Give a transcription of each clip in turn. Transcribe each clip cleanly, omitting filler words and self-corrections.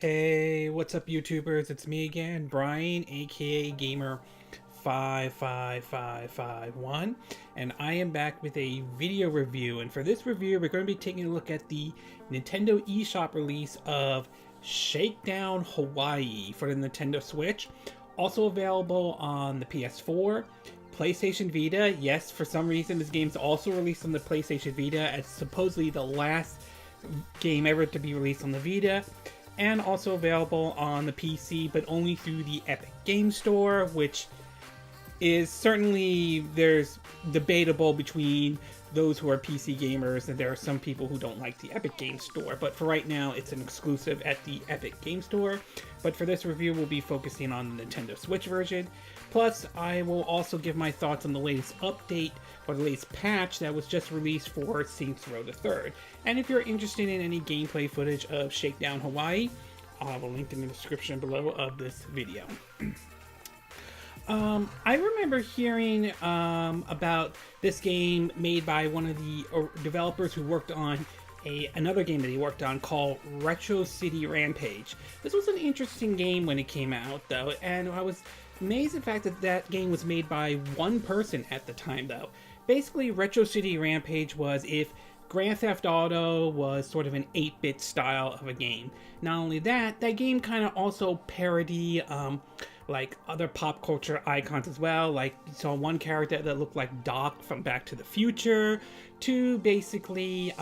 Hey, what's up, YouTubers? It's me again, Brian, aka Gamer55551, and I am back with a video review. And for this review, we're going to be taking a look at the Nintendo eShop release of Shakedown Hawaii for the Nintendo Switch, also available on the PS4, PlayStation Vita. Yes, for some reason, this game's also released on the PlayStation Vita as supposedly the last game ever to be released on the Vita, and also available on the PC, but only through the Epic Game Store, which is certainly, there's debatable between those who are PC gamers, and there are some people who don't like the Epic Game Store, but for right now it's an exclusive at the Epic Game Store. But for this review, we'll be focusing on the Nintendo Switch version. Plus, I will also give my thoughts on the latest update, or the latest patch that was just released for Saint Row the Third. And if you're interested in any gameplay footage of Shakedown Hawaii, I'll have a link in the description below of this video. I remember hearing about this game made by one of the developers who worked on another game that he worked on called Retro City Rampage. This was an interesting game when it came out, though, and I was amazed at the fact that that game was made by one person at the time, though. Basically, Retro City Rampage was if Grand Theft Auto was sort of an 8-bit style of a game. Not only that, that game kind of also parody like other pop culture icons as well. Like, you saw one character that looked like Doc from Back to the Future, to basically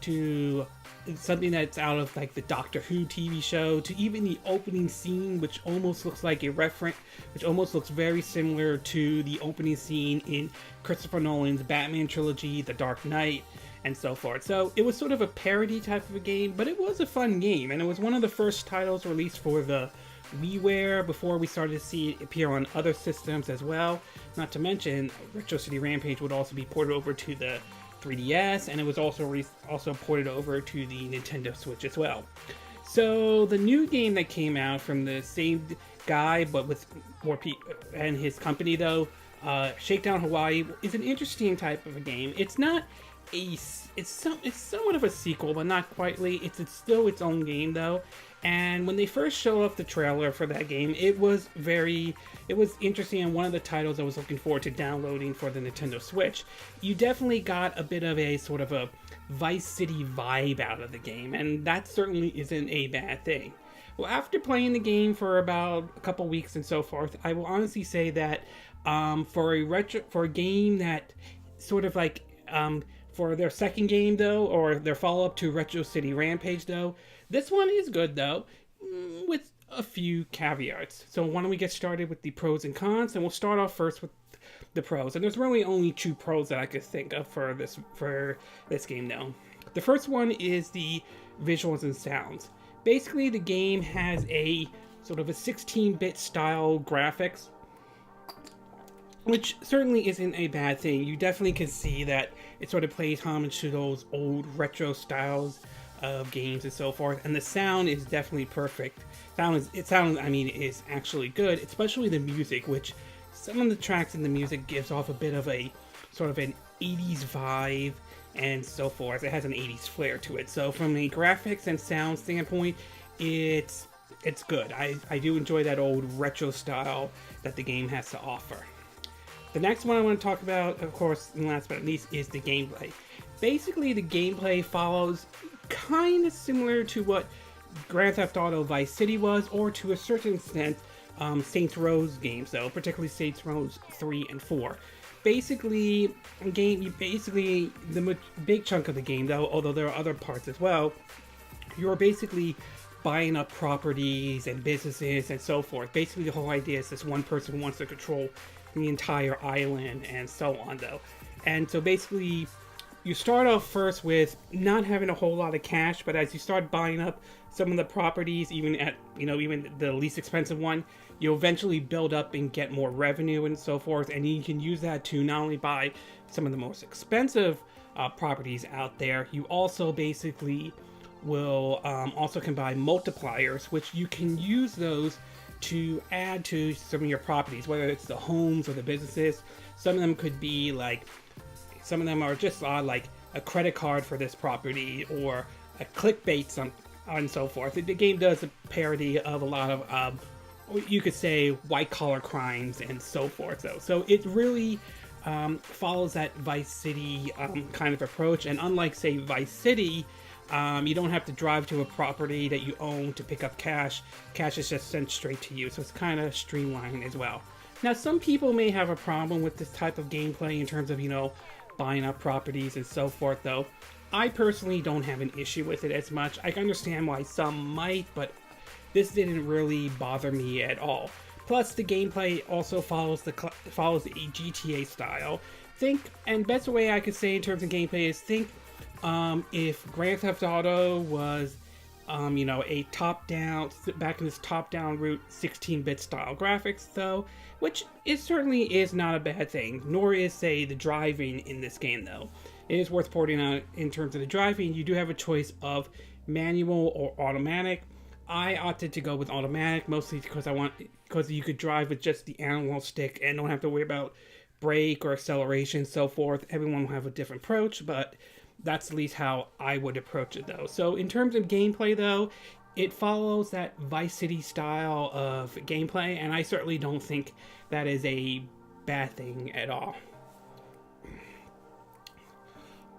to something that's out of like the Doctor Who TV show, to even the opening scene, which almost looks like a reference, which almost looks very similar to the opening scene in Christopher Nolan's Batman trilogy, The Dark Knight, and so forth. So it was sort of a parody type of a game, but it was a fun game, and it was one of the first titles released for the WiiWare before we started to see it appear on other systems as well. Not to mention, Retro City Rampage would also be ported over to the 3DS, and it was also ported over to the Nintendo Switch as well. So the new game that came out from the same guy, but with more people and his company, though, Shakedown Hawaii, is an interesting type of a game. It's not it's somewhat of a sequel, but not quite. It's still its own game, though. And when they first showed off the trailer for that game, it was interesting, and one of the titles I was looking forward to downloading for the Nintendo Switch. You definitely got a bit of a sort of a Vice City vibe out of the game, and that certainly isn't a bad thing. Well, after playing the game for about a couple weeks and so forth, I will honestly say that for a game that sort of like for their second game, though, or their follow-up to Retro City Rampage, though, this one is good, though, with a few caveats. So why don't we get started with the pros and cons, and we'll start off first with the pros. And there's really only two pros that I could think of for this game, though. The first one is the visuals and sounds. Basically, the game has a sort of a 16-bit style graphics, which certainly isn't a bad thing. You definitely can see that it sort of plays homage to those old retro styles of games and so forth, and the sound is definitely perfect. Is actually good, especially the music, which some of the tracks in the music gives off a bit of a sort of an 80s vibe and so forth. It has an 80s flair to it. So from a graphics and sound standpoint, it's good. I do enjoy that old retro style that the game has to offer. The next one I want to talk about, of course, and last but not least, is the gameplay. Basically, the gameplay follows kind of similar to what Grand Theft Auto Vice City was, or to a certain extent, Saints Row's games, though, particularly Saints Row 3 and 4. Basically, the big chunk of the game, though, although there are other parts as well, you're basically buying up properties and businesses and so forth. Basically, the whole idea is this one person wants to control the entire island and so on, though. And so basically, you start off first with not having a whole lot of cash, but as you start buying up some of the properties, even the least expensive one, you'll eventually build up and get more revenue and so forth, and you can use that to not only buy some of the most expensive properties out there, you also basically will also can buy multipliers, which you can use those to add to some of your properties, whether it's the homes or the businesses. Some of them could be like, some of them are just like a credit card for this property, or a clickbait and so forth. The game does a parody of a lot of, you could say, white collar crimes and so forth. So it really follows that Vice City kind of approach. And unlike, say, Vice City, you don't have to drive to a property that you own to pick up cash. Cash is just sent straight to you. So it's kind of streamlined as well. Now, some people may have a problem with this type of gameplay in terms of, buying up properties and so forth, though. I personally don't have an issue with it as much. I can understand why some might, but this didn't really bother me at all. Plus, the gameplay also follows a GTA style. And best way I could say in terms of gameplay is if Grand Theft Auto was, a top-down, back in this top-down route 16-bit style graphics, though, which certainly is not a bad thing, nor is, say, the driving in this game, though. It is worth pointing out in terms of the driving, you do have a choice of manual or automatic. I opted to go with automatic, mostly because you could drive with just the analog stick and don't have to worry about brake or acceleration and so forth. Everyone will have a different approach, but that's at least how I would approach it, though. So in terms of gameplay, though, it follows that Vice City style of gameplay, and I certainly don't think that is a bad thing at all.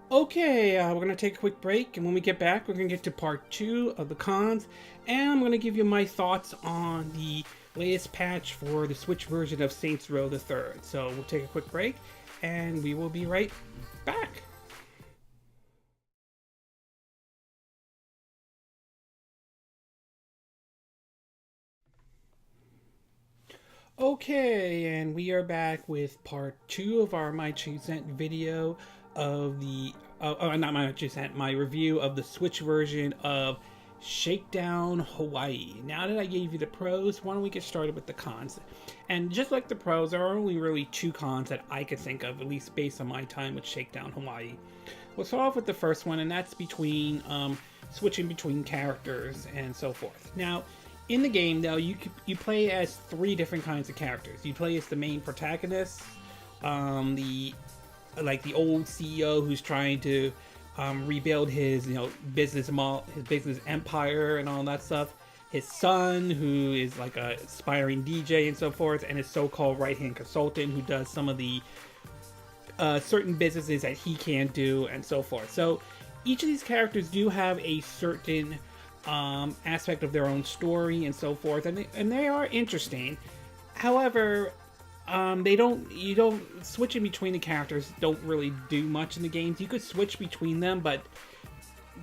Okay, we're going to take a quick break, and when we get back, we're going to get to part 2 of the cons, and I'm going to give you my thoughts on the latest patch for the Switch version of Saint Row the Third. So we'll take a quick break, and we will be right back. Okay, and we are back with part 2 of our My 2 Cent video of the, not my 2 Cent, my review of the Switch version of Shakedown Hawaii. Now that I gave you the pros, why don't we get started with the cons? And just like the pros, there are only really 2 cons that I could think of, at least based on my time with Shakedown Hawaii. We'll start off with the first one, and that's between switching between characters and so forth. Now, in the game, though, you play as 3 different kinds of characters. You play as the main protagonist, the old CEO who's trying to rebuild his business empire and all that stuff. His son, who is like a aspiring DJ and so forth, and his so-called right-hand consultant who does some of the certain businesses that he can't do and so forth. So each of these characters do have a certain aspect of their own story and so forth, and they are interesting. However, switching between the characters don't really do much in the games. You could switch between them, but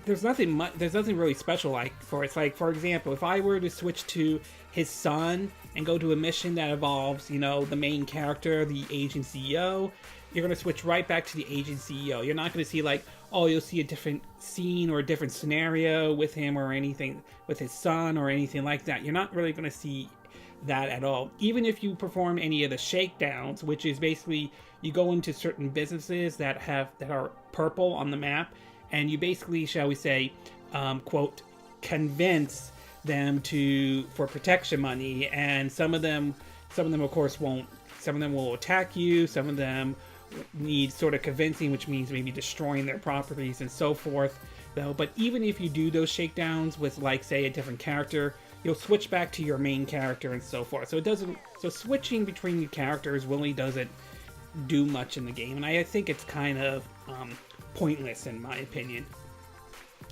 there's nothing really special for it. It's like, for example, if I were to switch to his son and go to a mission that involves, the main character, the agent CEO, you're going to switch right back to the agent CEO. You're not going to see you'll see a different scene or a different scenario with him or anything, with his son or anything like that. You're not really going to see that at all. Even if you perform any of the shakedowns, which is basically you go into certain businesses that are purple on the map, and you basically, shall we say, quote, convince them for protection money, and some of them of course won't. Some of them will attack you. Some of them need sort of convincing, which means maybe destroying their properties and so forth, though. But even if you do those shakedowns with, say, a different character, you'll switch back to your main character and so forth. So switching between the characters really doesn't do much in the game, and I think it's kind of pointless in my opinion.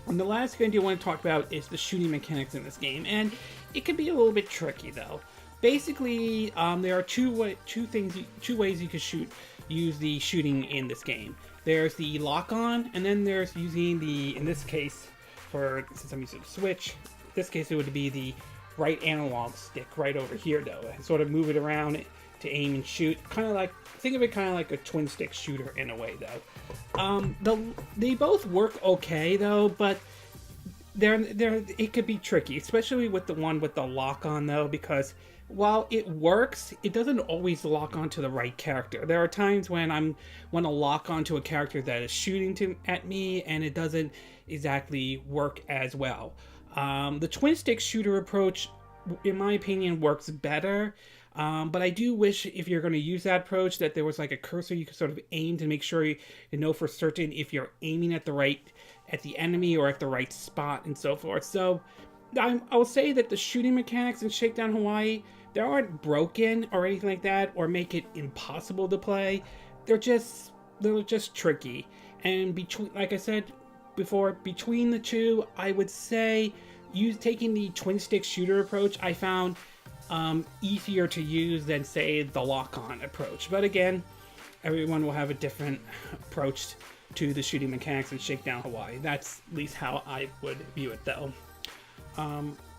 And the last thing I want to talk about is the shooting mechanics in this game, and it can be a little bit tricky, though. Basically, there are two ways you can use the shooting in this game. There's the lock-on, and then there's using in this case, since I'm using the Switch, in this case it would be the right analog stick right over here, though. And sort of move it around to aim and shoot. Think of it kind of like a twin-stick shooter in a way, though. They both work okay, though, but it could be tricky, especially with the one with the lock-on, though, because while it works, it doesn't always lock onto the right character. There are times when I want to lock onto a character that is shooting at me, and it doesn't exactly work as well. The twin stick shooter approach, in my opinion, works better. But I do wish, if you're going to use that approach, that there was like a cursor you could sort of aim to make sure you know for certain if you're aiming at the enemy or at the right spot and so forth. So I'll say that the shooting mechanics in Shakedown Hawaii, they aren't broken or anything like that, or make it impossible to play. They're just tricky. And between, like I said before, between the two, I would say taking the twin stick shooter approach, I found easier to use than, say, the lock-on approach. But again, everyone will have a different approach to the shooting mechanics in Shakedown Hawaii. That's at least how I would view it, though.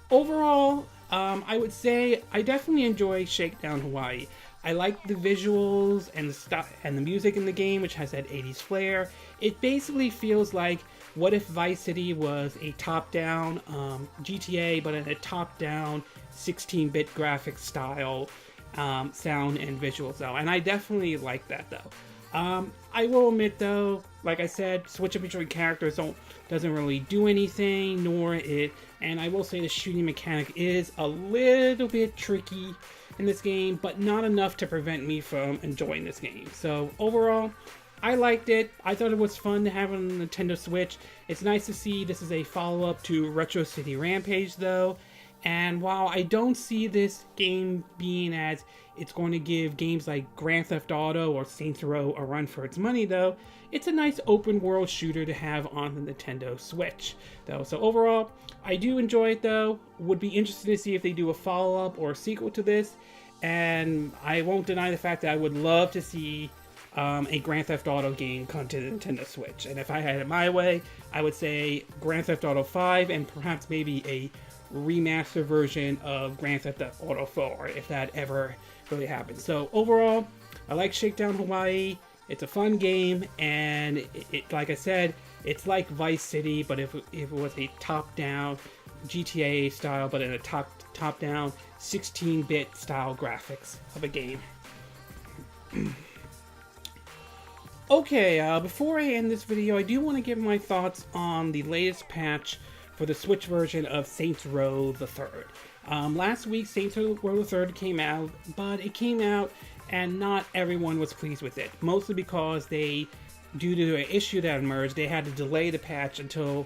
Overall, I would say I definitely enjoy Shakedown Hawaii. I like the visuals and the stuff and the music in the game, which has that 80s flair. It basically feels like, what if Vice City was a top-down GTA, but in a top-down 16-bit graphic style, sound and visuals, though. And I definitely like that, though. I will admit, though, like I said, switching between characters doesn't really do anything, and I will say the shooting mechanic is a little bit tricky in this game, but not enough to prevent me from enjoying this game. So overall, I liked it. I thought it was fun to have on the Nintendo Switch. It's nice to see this is a follow-up to Retro City Rampage, though. And while I don't see this game being as it's going to give games like Grand Theft Auto or Saint Row a run for its money, though, it's a nice open world shooter to have on the Nintendo Switch, though. So overall, I do enjoy it, though. Would be interested to see if they do a follow-up or a sequel to this. And I won't deny the fact that I would love to see a Grand Theft Auto game come to the Nintendo Switch. And if I had it my way, I would say Grand Theft Auto 5 and perhaps maybe a remastered version of Grand Theft Auto 4, if that ever really happens. So overall, I like Shakedown Hawaii. It's a fun game, and it like I said, it's like Vice City, but if it was a top-down GTA style, but in a top-down 16-bit style graphics of a game. Okay, before I end this video, I do want to give my thoughts on the latest patch for the Switch version of Saint Row the Third. Last week, Saint Row the Third came out, but it came out and not everyone was pleased with it. Mostly because due to an issue that emerged, they had to delay the patch until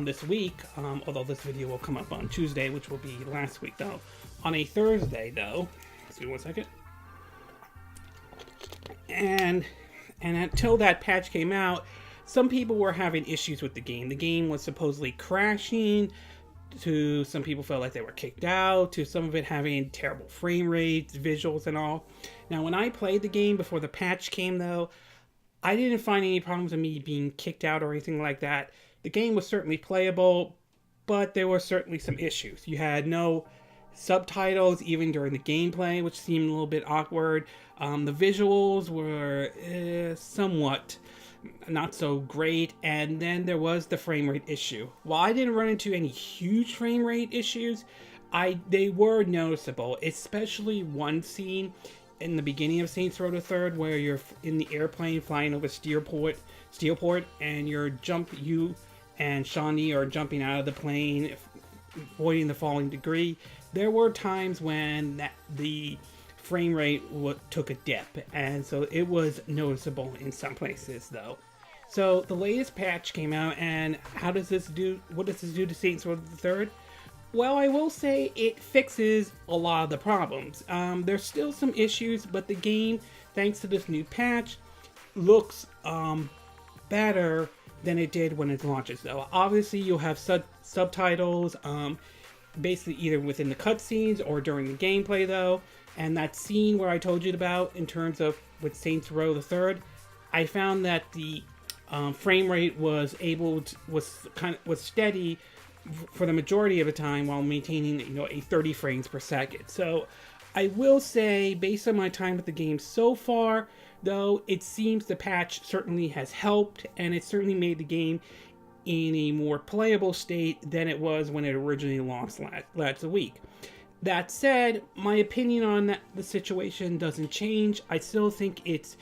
this week, although this video will come up on Tuesday, which will be last week, though. On a Thursday, though, excuse me 1 second, and until that patch came out, some people were having issues with the game. The game was supposedly crashing, to some people felt like they were kicked out, to some of it having terrible frame rates, visuals, and all. Now, when I played the game before the patch came, though, I didn't find any problems with me being kicked out or anything like that. The game was certainly playable, but there were certainly some issues. You had no subtitles even during the gameplay, which seemed a little bit awkward. The visuals were somewhat not so great, and then there was the frame rate issue. While I didn't run into any huge frame rate issues, they were noticeable, especially one scene in the beginning of Saints Row the Third where you're in the airplane flying over Steelport, and you and Shawnee are jumping out of the plane, avoiding the falling debris. There were times when the frame rate took a dip, and so it was noticeable in some places, though. So the latest patch came out, and what does this do to Saints Row the Third? Well, I will say it fixes a lot of the problems. There's still some issues, but the game, thanks to this new patch, looks better than it did when it launches, though. Obviously, you'll have subtitles, basically either within the cutscenes or during the gameplay, though. And that scene where I told you about in terms of with Saints Row the Third, I found that the frame rate was steady for the majority of the time while maintaining a 30 frames per second. So I will say, based on my time with the game so far, though, it seems the patch certainly has helped, and it certainly made the game in a more playable state than it was when it originally launched last week. That said, my opinion on the situation doesn't change. I still think it's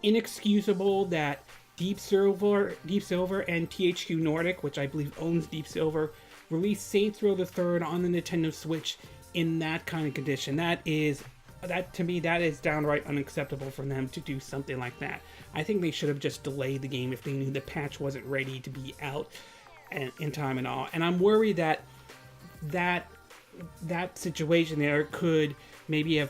inexcusable that Deep Silver and THQ Nordic, which I believe owns Deep Silver, released Saints Row the Third on the Nintendo Switch in that kind of condition. That is that to me, that is downright unacceptable for them to do something like that. I think they should have just delayed the game if they knew the patch wasn't ready to be out in time and all. And I'm worried that that situation there could maybe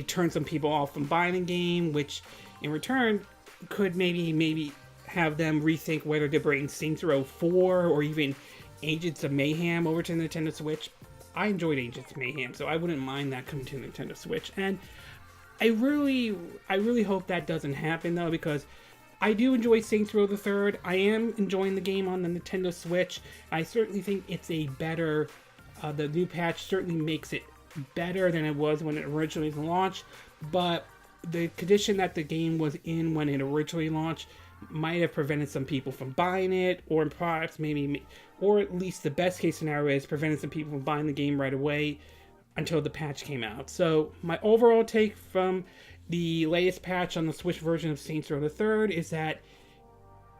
turn some people off from buying the game, which in return could maybe have them rethink whether to bring Saints Row 4 or even Agents of Mayhem over to Nintendo Switch. I enjoyed Agents of Mayhem, so I wouldn't mind that coming to Nintendo Switch. And I really hope that doesn't happen, though, because I do enjoy Saints Row the Third. I am enjoying the game on the Nintendo Switch. I certainly think it's a better... the new patch certainly makes it better than it was when it originally launched, but the condition that the game was in when it originally launched might have prevented some people from buying it, or perhaps or at least the best case scenario is prevented some people from buying the game right away until the patch came out. So my overall take from the latest patch on the Switch version of Saints Row the Third is that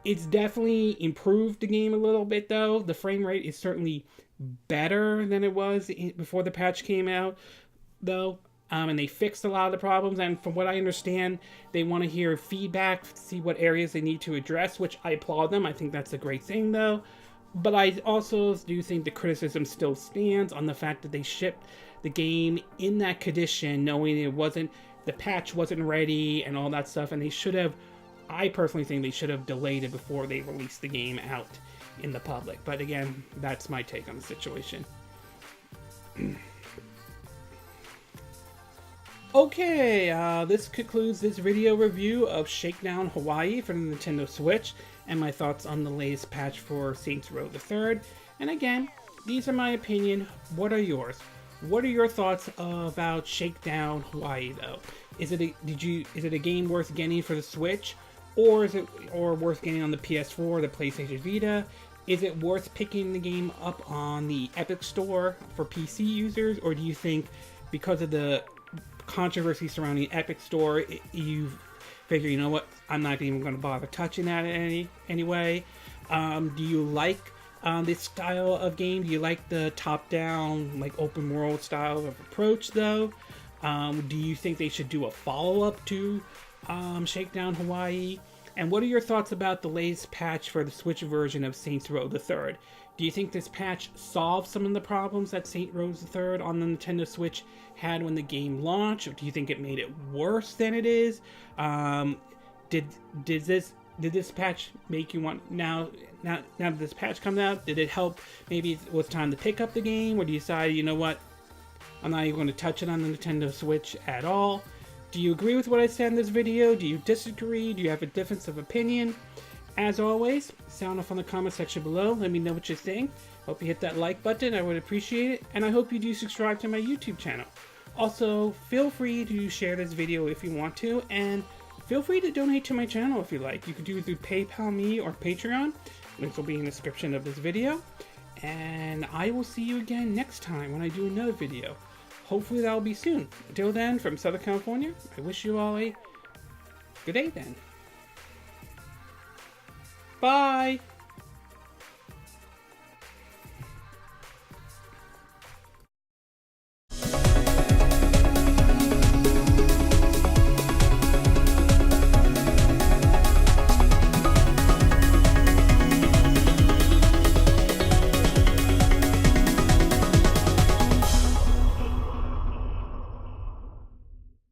it's definitely improved the game a little bit, though. The frame rate is certainly better than it was before the patch came out, though. And they fixed a lot of the problems, and from what I understand, they want to hear feedback, see what areas they need to address, which I applaud them. I think that's a great thing, though. But I also do think the criticism still stands on the fact that they shipped the game in that condition, knowing the patch wasn't ready and all that stuff, and they should have, I personally think they should have delayed it before they released the game out in the public. But again, that's my take on the situation. Okay, this concludes this video review of Shakedown Hawaii for the Nintendo Switch and my thoughts on the latest patch for Saints Row the Third. And again, these are my opinion. What are yours? What are your thoughts about Shakedown Hawaii, though? Is it a game worth getting for the Switch, or is it worth getting on the PS4 or the PlayStation Vita? Is it worth picking the game up on the Epic Store for PC users, or do you think because of the controversy surrounding Epic Store, you figure, you know what, I'm not even going to bother touching that anyway? Do you like this style of game? Do you like the top-down, like open world style of approach, though? Do you think they should do a follow-up to Shakedown Hawaii? And what are your thoughts about the latest patch for the Switch version of Saints Row the Third? Do you think this patch solved some of the problems that Saints Row the Third on the Nintendo Switch had when the game launched? Or do you think it made it worse than it is? Did this patch make you want now that this patch comes out? Did it help? Maybe it was time to pick up the game, or do you decide, you know what, I'm not even going to touch it on the Nintendo Switch at all? Do you agree with what I said in this video? Do you disagree? Do you have a difference of opinion? As always, sound off on the comment section below. Let me know what you think. Hope you hit that like button. I would appreciate it. And I hope you do subscribe to my YouTube channel. Also, feel free to share this video if you want to. And feel free to donate to my channel if you like. You can do it through PayPal Me or Patreon. Links will be in the description of this video. And I will see you again next time when I do another video. Hopefully that'll be soon. Until then, from Southern California, I wish you all a good day then. Bye!